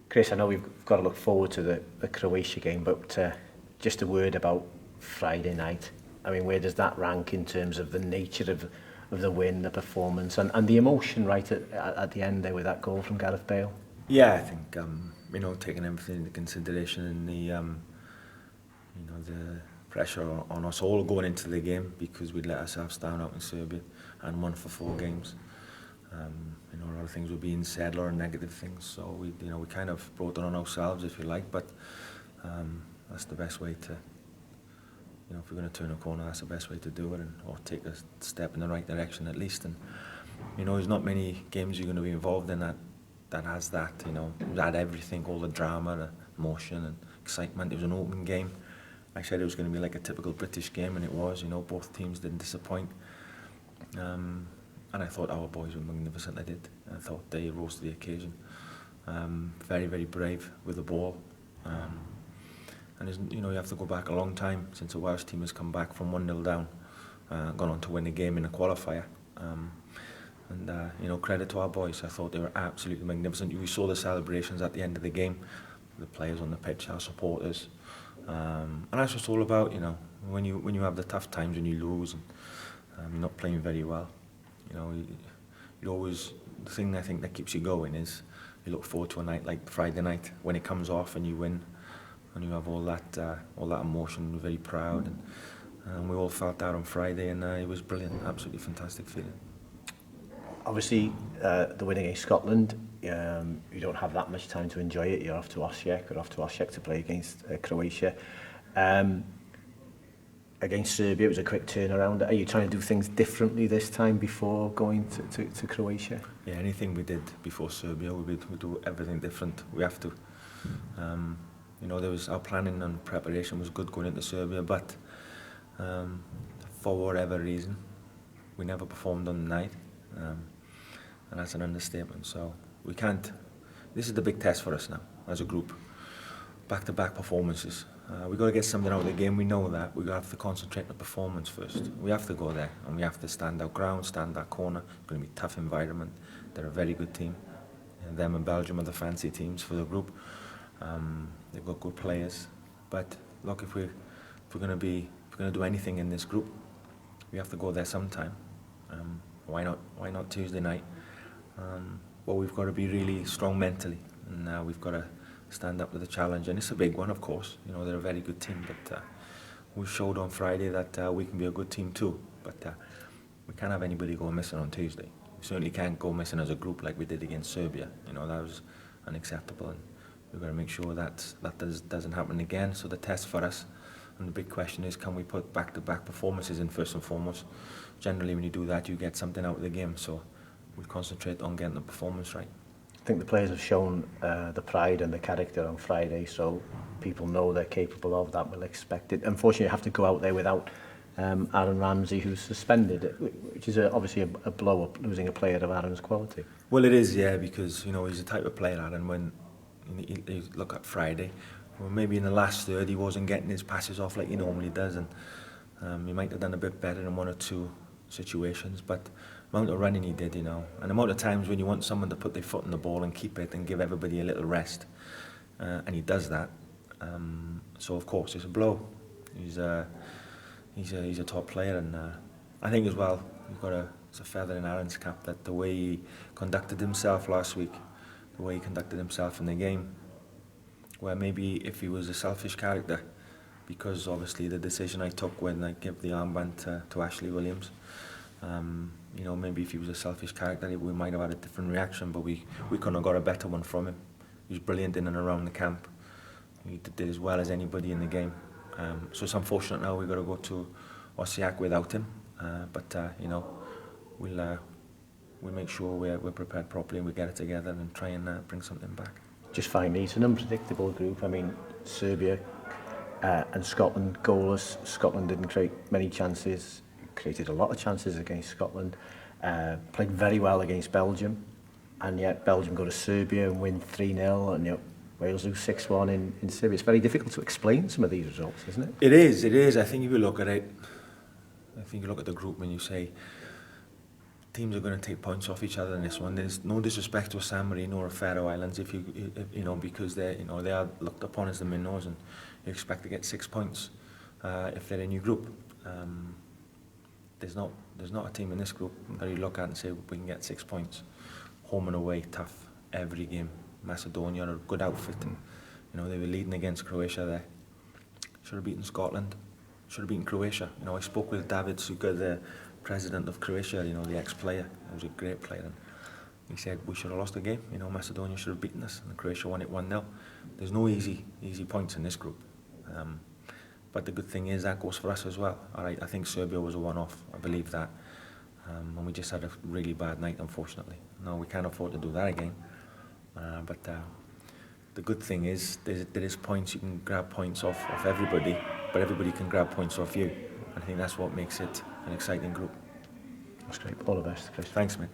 Chris, I know we've got to look forward to the Croatia game, but just a word about Friday night. I mean, where does that rank in terms of the nature of the win, the performance, and the emotion right at the end there with that goal from Gareth Bale? Yeah, I think taking everything into consideration and the pressure on us all going into the game, because we'd let ourselves down out in Serbia and won for 4 games. A lot of things were being said, a lot of negative things, so we kind of brought it on ourselves, if you like, but that's the best way to, if we're going to turn a corner, that's the best way to do it, or take a step in the right direction at least. And there's not many games you're going to be involved in that has that. It had everything, all the drama, the emotion and excitement. It was an open game. I said it was going to be like a typical British game, and it was. Both teams didn't disappoint. And I thought our boys were magnificent. They did. I thought they rose to the occasion. Very, very brave with the ball. And you have to go back a long time since a Welsh team has come back from 1-0 down, gone on to win the game in a qualifier. Credit to our boys. I thought they were absolutely magnificent. We saw the celebrations at the end of the game, the players on the pitch, our supporters, and that's what it's all about. When you have the tough times, when you lose and you're not playing very well, you always, the thing I think that keeps you going is you look forward to a night like Friday night when it comes off and you win, and you have all that emotion. We're very proud, and we all felt that on Friday, and it was brilliant, absolutely fantastic feeling. Obviously, the win against Scotland, you don't have that much time to enjoy it. You're off to Osijek to play against Croatia. Against Serbia, it was a quick turnaround. Are you trying to do things differently this time before going to Croatia? Yeah, anything we did before Serbia, we do everything different. We have to. There was our planning and preparation was good going into Serbia, but for whatever reason, we never performed on the night. And that's an understatement. So we can't. This is the big test for us now as a group. Back-to-back performances. We've got to get something out of the game. We know that. We have to concentrate on the performance first. We have to go there, and we have to stand our ground, stand our corner. It's going to be a tough environment. They're a very good team. And them and Belgium are the fancy teams for the group. They've got good players. But look, if we're going to do anything in this group, we have to go there sometime. Why not Tuesday night? Well, we've got to be really strong mentally, and we've got to stand up to the challenge, and it's a big one, of course. They're a very good team, but we showed on Friday that we can be a good team too. But we can't have anybody go missing on Tuesday. We certainly can't go missing as a group like we did against Serbia. That was unacceptable, and we've got to make sure that doesn't happen again. So the test for us, and the big question is, can we put back-to-back performances in first and foremost? Generally, when you do that, you get something out of the game. So we concentrate on getting the performance right. I think the players have shown the pride and the character on Friday, so people know they're capable of that, will expect it. Unfortunately, you have to go out there without Aaron Ramsey, who's suspended, which is obviously a blow up, losing a player of Aaron's quality. Well, it is, yeah, because he's the type of player, Aaron, when you look at Friday, well, maybe in the last third he wasn't getting his passes off like he normally does, and he might have done a bit better in 1 or 2 situations, but the amount of running he did, and the amount of times when you want someone to put their foot on the ball and keep it and give everybody a little rest, and he does that. So of course it's a blow. He's a top player, and I think as well it's a feather in Aaron's cap that the way he conducted himself last week, the way he conducted himself in the game, where maybe if he was a selfish character, because obviously the decision I took when I gave the armband to Ashley Williams, maybe if he was a selfish character, we might have had a different reaction, but we couldn't have got a better one from him. He was brilliant in and around the camp. He did as well as anybody in the game. So it's unfortunate now we've got to go to Osijek without him, but we'll make sure we're prepared properly and we get it together and try and bring something back. Just finally, it's an unpredictable group. I mean, Serbia and Scotland goalless. Scotland didn't create many chances, created a lot of chances against Scotland, played very well against Belgium, and yet Belgium go to Serbia and win 3-0, and Wales lose 6-1 in Serbia. It's very difficult to explain some of these results, isn't it? It is. I think if you look at it, I think you look at the group when you say teams are going to take points off each other in this one. There's no disrespect to San Marino or Faroe Islands if you know, because they they are looked upon as the minnows, and you expect to get 6 points if they're in your group. There's not a team in this group that you look at and say we can get 6 points. Home and away, tough every game. Macedonia are a good outfit. They were leading against Croatia there. Should have beaten Scotland. Should have beaten Croatia. I spoke with David Suka, the president of Croatia, the ex-player. He was a great player. And he said we should have lost the game. Macedonia should have beaten us, and Croatia won it 1-0. There's no easy points in this group. But the good thing is that goes for us as well. All right, I think Serbia was a one-off. I believe that. And we just had a really bad night, unfortunately. No, we can't afford to do that again. But the good thing is there is points. You can grab points off everybody, but everybody can grab points off you. I think that's what makes it an exciting group. That's great. All the best, Chris. Thanks, mate.